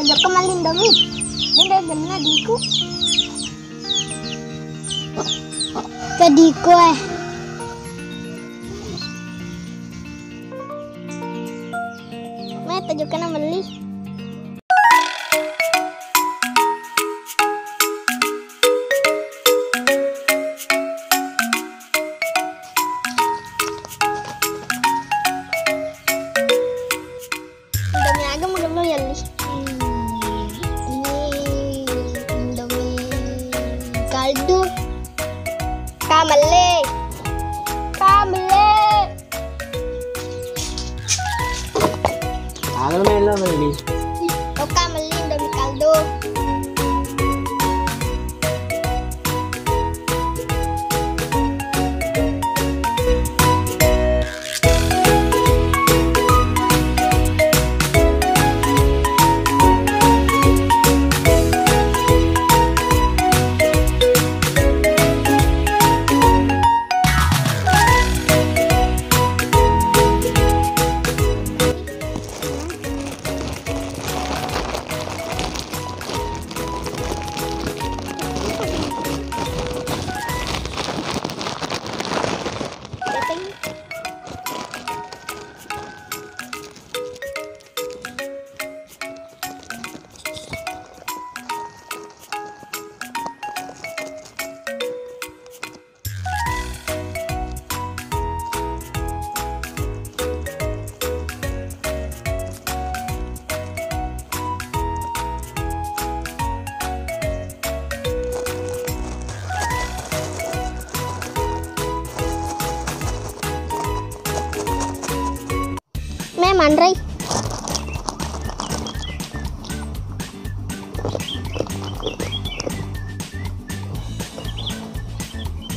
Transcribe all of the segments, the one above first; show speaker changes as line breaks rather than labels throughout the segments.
tajok kemalin dami. Dia gana diku. Kadiku Mai tajok kana mali. Kaldu kamale
Agar main lah beli.
o kamale indomie kaldu. Mandrai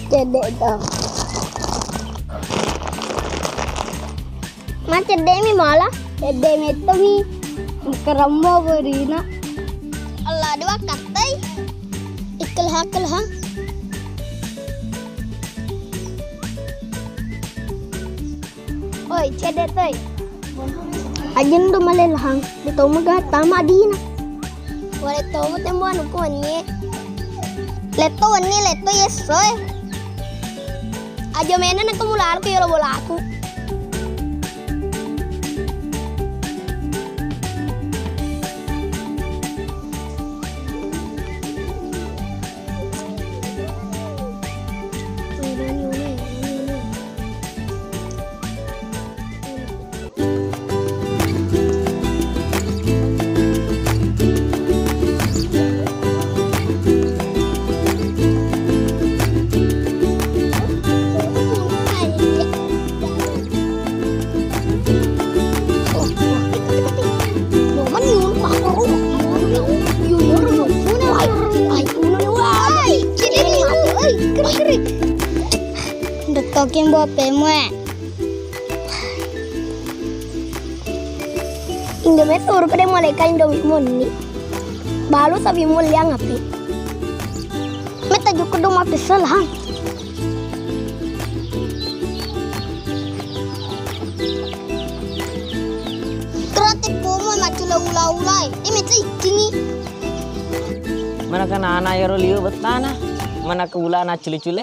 cedek dong ma cedek mi mala cedek metto mi karambo berina Allah dua katai ikal ha oi cedek toy Ajen do malelhang dito magat tama dina. Wala to mo tembo ano ko ni. Leto yesoy. Ajo mena na kumular ko yolo bola aku. Tokin buat pemue. Indomie tur pada mulai kain Indomie moni. Balu sabi mulia ngapi. Meta juga dong mapi salah. Kreatif pomo macu ula-ulai. Ini meta ikingi.
Mana kan anak yaro liu betana. Mana ke ula anak cule-cule.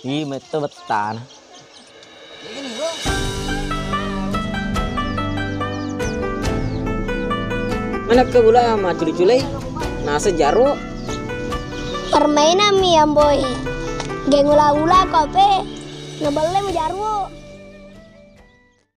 Ih, metu betan. Mana ke bula sama culi-culi? Nasa jaro.
Permainan mi amboy. Geng ula-ula kope. Ngebele mu jaro.